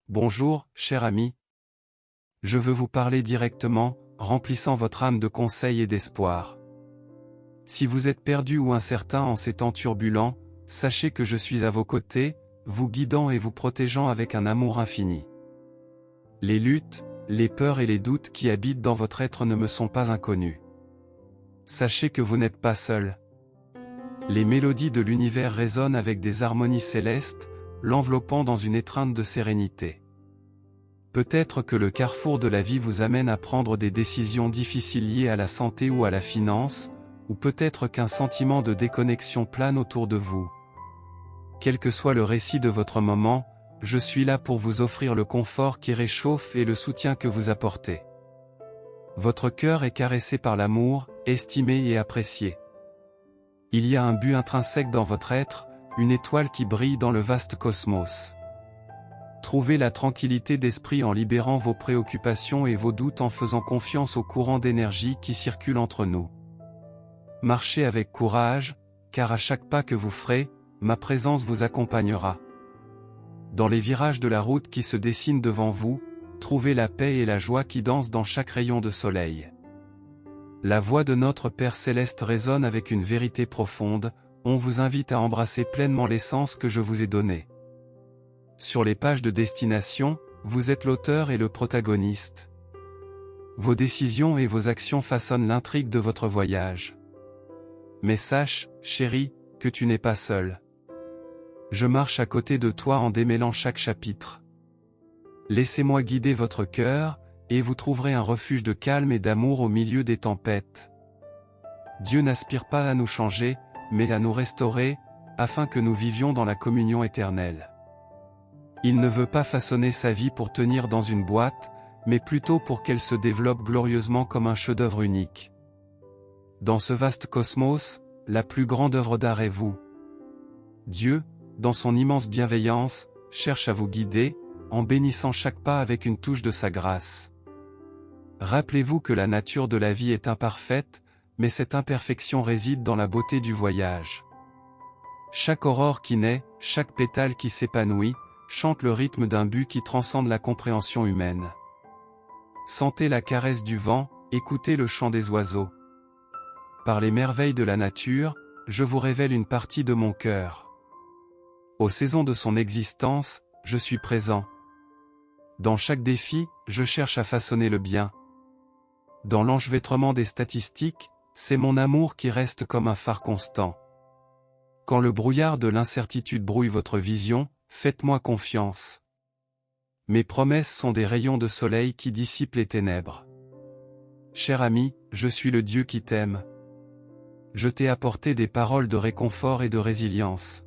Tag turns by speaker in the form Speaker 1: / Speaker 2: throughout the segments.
Speaker 1: Bonjour, cher ami. Je veux vous parler directement, remplissant votre âme de conseils et d'espoir. Si vous êtes perdu ou incertain en ces temps turbulents, sachez que je suis à vos côtés, vous guidant et vous protégeant avec un amour infini. Les luttes, les peurs et les doutes qui habitent dans votre être ne me sont pas inconnus. Sachez que vous n'êtes pas seul. Les mélodies de l'univers résonnent avec des harmonies célestes, l'enveloppant dans une étreinte de sérénité. Peut-être que le carrefour de la vie vous amène à prendre des décisions difficiles liées à la santé ou à la finance, ou peut-être qu'un sentiment de déconnexion plane autour de vous. Quel que soit le récit de votre moment, je suis là pour vous offrir le confort qui réchauffe et le soutien que vous apportez. Votre cœur est caressé par l'amour, estimé et apprécié. Il y a un but intrinsèque dans votre être, une étoile qui brille dans le vaste cosmos. Trouvez la tranquillité d'esprit en libérant vos préoccupations et vos doutes en faisant confiance au courant d'énergie qui circule entre nous. Marchez avec courage, car à chaque pas que vous ferez, ma présence vous accompagnera. Dans les virages de la route qui se dessinent devant vous, trouvez la paix et la joie qui dansent dans chaque rayon de soleil. La voix de notre Père Céleste résonne avec une vérité profonde, on vous invite à embrasser pleinement l'essence que je vous ai donnée. Sur les pages de destination, vous êtes l'auteur et le protagoniste. Vos décisions et vos actions façonnent l'intrigue de votre voyage. Mais sache, chérie, que tu n'es pas seul. Je marche à côté de toi en démêlant chaque chapitre. Laissez-moi guider votre cœur, et vous trouverez un refuge de calme et d'amour au milieu des tempêtes. Dieu n'aspire pas à nous changer, mais à nous restaurer, afin que nous vivions dans la communion éternelle. Il ne veut pas façonner sa vie pour tenir dans une boîte, mais plutôt pour qu'elle se développe glorieusement comme un chef-d'œuvre unique. Dans ce vaste cosmos, la plus grande œuvre d'art est vous. Dieu, dans son immense bienveillance, cherche à vous guider, en bénissant chaque pas avec une touche de sa grâce. Rappelez-vous que la nature de la vie est imparfaite, mais cette imperfection réside dans la beauté du voyage. Chaque aurore qui naît, chaque pétale qui s'épanouit, chante le rythme d'un but qui transcende la compréhension humaine. Sentez la caresse du vent, écoutez le chant des oiseaux. Par les merveilles de la nature, je vous révèle une partie de mon cœur. Aux saisons de son existence, je suis présent. Dans chaque défi, je cherche à façonner le bien. Dans l'enchevêtrement des statistiques, c'est mon amour qui reste comme un phare constant. Quand le brouillard de l'incertitude brouille votre vision, faites-moi confiance. Mes promesses sont des rayons de soleil qui dissipent les ténèbres. Cher ami, je suis le Dieu qui t'aime. Je t'ai apporté des paroles de réconfort et de résilience.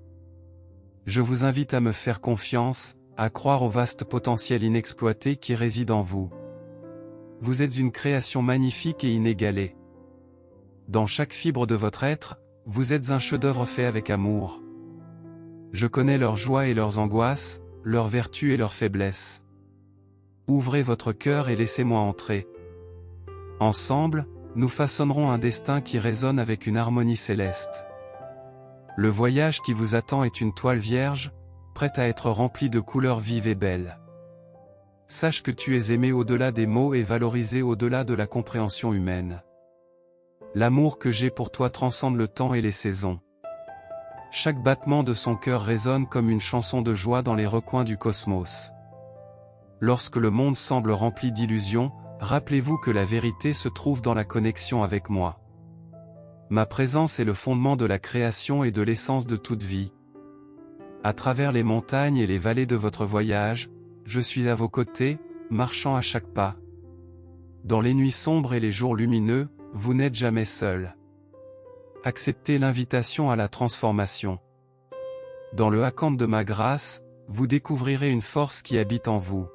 Speaker 1: Je vous invite à me faire confiance, à croire au vaste potentiel inexploité qui réside en vous. Vous êtes une création magnifique et inégalée. Dans chaque fibre de votre être, vous êtes un chef-d'œuvre fait avec amour. Je connais leurs joies et leurs angoisses, leurs vertus et leurs faiblesses. Ouvrez votre cœur et laissez-moi entrer. Ensemble, nous façonnerons un destin qui résonne avec une harmonie céleste. Le voyage qui vous attend est une toile vierge, prête à être remplie de couleurs vives et belles. Sache que tu es aimé au-delà des mots et valorisé au-delà de la compréhension humaine. L'amour que j'ai pour toi transcende le temps et les saisons. Chaque battement de son cœur résonne comme une chanson de joie dans les recoins du cosmos. Lorsque le monde semble rempli d'illusions, rappelez-vous que la vérité se trouve dans la connexion avec moi. Ma présence est le fondement de la création et de l'essence de toute vie. À travers les montagnes et les vallées de votre voyage, je suis à vos côtés, marchant à chaque pas. Dans les nuits sombres et les jours lumineux, vous n'êtes jamais seul. Acceptez l'invitation à la transformation. Dans le hacan de ma grâce, vous découvrirez une force qui habite en vous.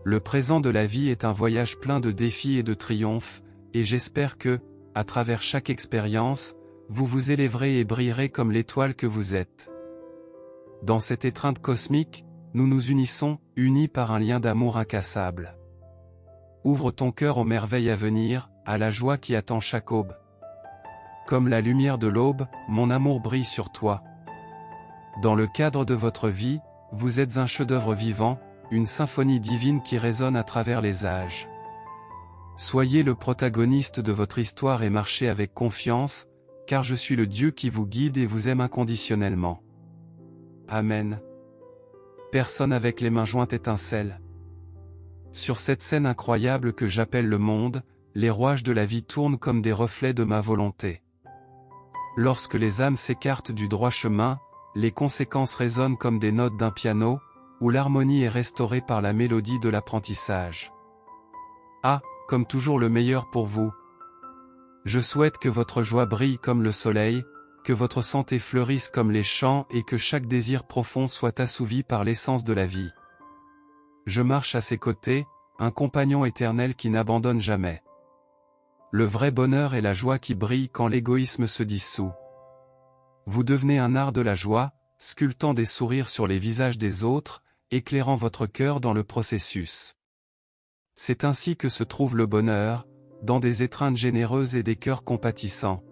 Speaker 1: Le présent de la vie est un voyage plein de défis et de triomphes, et j'espère que, à travers chaque expérience, vous vous élèverez et brillerez comme l'étoile que vous êtes. Dans cette étreinte cosmique, nous nous unissons, unis par un lien d'amour incassable. Ouvre ton cœur aux merveilles à venir, à la joie qui attend chaque aube. Comme la lumière de l'aube, mon amour brille sur toi. Dans le cadre de votre vie, vous êtes un chef-d'œuvre vivant, une symphonie divine qui résonne à travers les âges. Soyez le protagoniste de votre histoire et marchez avec confiance, car je suis le Dieu qui vous guide et vous aime inconditionnellement. Amen. Personne avec les mains jointes étincelle. Sur cette scène incroyable que j'appelle le monde, les rouages de la vie tournent comme des reflets de ma volonté. Lorsque les âmes s'écartent du droit chemin, les conséquences résonnent comme des notes d'un piano, où l'harmonie est restaurée par la mélodie de l'apprentissage. Ah, comme toujours le meilleur pour vous. Je souhaite que votre joie brille comme le soleil, que votre santé fleurisse comme les champs et que chaque désir profond soit assouvi par l'essence de la vie. Je marche à ses côtés, un compagnon éternel qui n'abandonne jamais. Le vrai bonheur est la joie qui brille quand l'égoïsme se dissout. Vous devenez un art de la joie, sculptant des sourires sur les visages des autres, éclairant votre cœur dans le processus. C'est ainsi que se trouve le bonheur, dans des étreintes généreuses et des cœurs compatissants.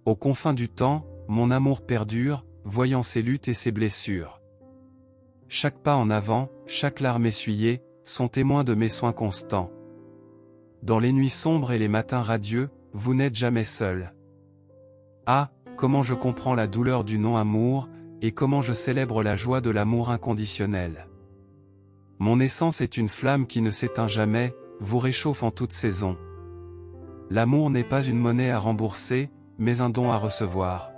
Speaker 1: Aux confins du temps, mon amour perdure, voyant ses luttes et ses blessures. Chaque pas en avant, chaque larme essuyée, sont témoins de mes soins constants. Dans les nuits sombres et les matins radieux, vous n'êtes jamais seul. Ah, comment je comprends la douleur du non-amour, et comment je célèbre la joie de l'amour inconditionnel. Mon essence est une flamme qui ne s'éteint jamais, vous réchauffe en toute saison. L'amour n'est pas une monnaie à rembourser, mais un don à recevoir.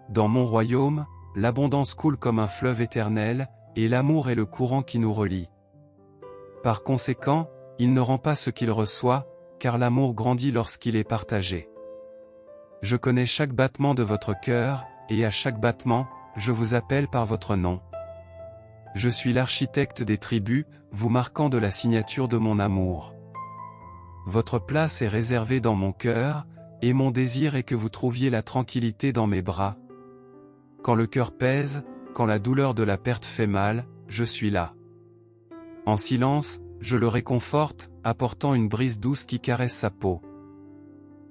Speaker 1: Dans mon royaume, l'abondance coule comme un fleuve éternel, et l'amour est le courant qui nous relie. Par conséquent, il ne rend pas ce qu'il reçoit, car l'amour grandit lorsqu'il est partagé. Je connais chaque battement de votre cœur, et à chaque battement, je vous appelle par votre nom. Je suis l'architecte des tribus, vous marquant de la signature de mon amour. Votre place est réservée dans mon cœur, et mon désir est que vous trouviez la tranquillité dans mes bras. Quand le cœur pèse, quand la douleur de la perte fait mal, je suis là. En silence, je le réconforte, apportant une brise douce qui caresse sa peau.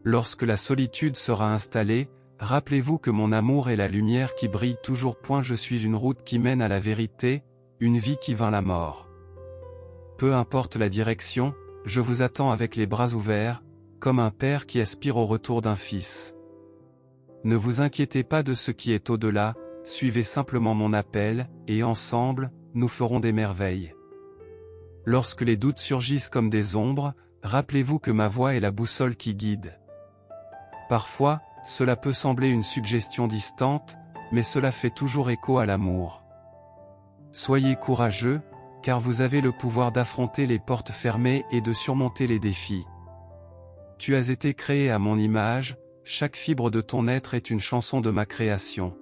Speaker 1: Lorsque la solitude sera installée, rappelez-vous que mon amour est la lumière qui brille toujours. Je suis une route qui mène à la vérité, une vie qui vainc la mort. Peu importe la direction, je vous attends avec les bras ouverts, comme un père qui aspire au retour d'un fils. Ne vous inquiétez pas de ce qui est au-delà, suivez simplement mon appel, et ensemble, nous ferons des merveilles. Lorsque les doutes surgissent comme des ombres, rappelez-vous que ma voix est la boussole qui guide. Parfois, cela peut sembler une suggestion distante, mais cela fait toujours écho à l'amour. Soyez courageux, car vous avez le pouvoir d'affronter les portes fermées et de surmonter les défis. Tu as été créé à mon image, chaque fibre de ton être est une chanson de ma création.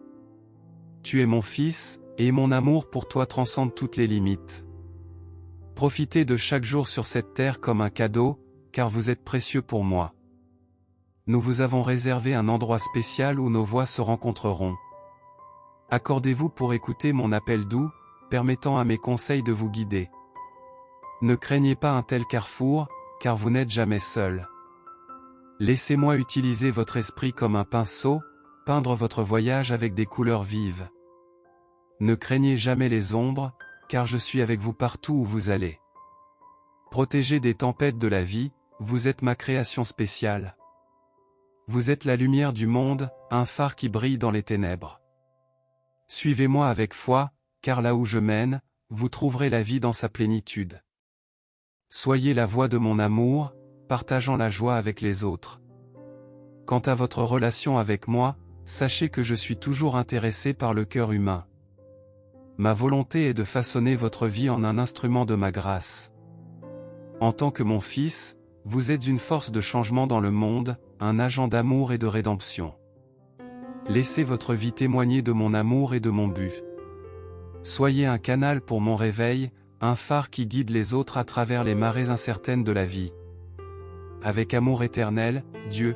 Speaker 1: Tu es mon fils, et mon amour pour toi transcende toutes les limites. Profitez de chaque jour sur cette terre comme un cadeau, car vous êtes précieux pour moi. Nous vous avons réservé un endroit spécial où nos voix se rencontreront. Accordez-vous pour écouter mon appel doux, permettant à mes conseils de vous guider. Ne craignez pas un tel carrefour, car vous n'êtes jamais seul. Laissez-moi utiliser votre esprit comme un pinceau, peindre votre voyage avec des couleurs vives. Ne craignez jamais les ombres, car je suis avec vous partout où vous allez. Protégé des tempêtes de la vie, vous êtes ma création spéciale. Vous êtes la lumière du monde, un phare qui brille dans les ténèbres. Suivez-moi avec foi, car là où je mène, vous trouverez la vie dans sa plénitude. Soyez la voix de mon amour, partageant la joie avec les autres. Quant à votre relation avec moi, sachez que je suis toujours intéressé par le cœur humain. Ma volonté est de façonner votre vie en un instrument de ma grâce. En tant que mon fils, vous êtes une force de changement dans le monde, un agent d'amour et de rédemption. Laissez votre vie témoigner de mon amour et de mon but. Soyez un canal pour mon réveil, un phare qui guide les autres à travers les marées incertaines de la vie. Avec amour éternel, Dieu,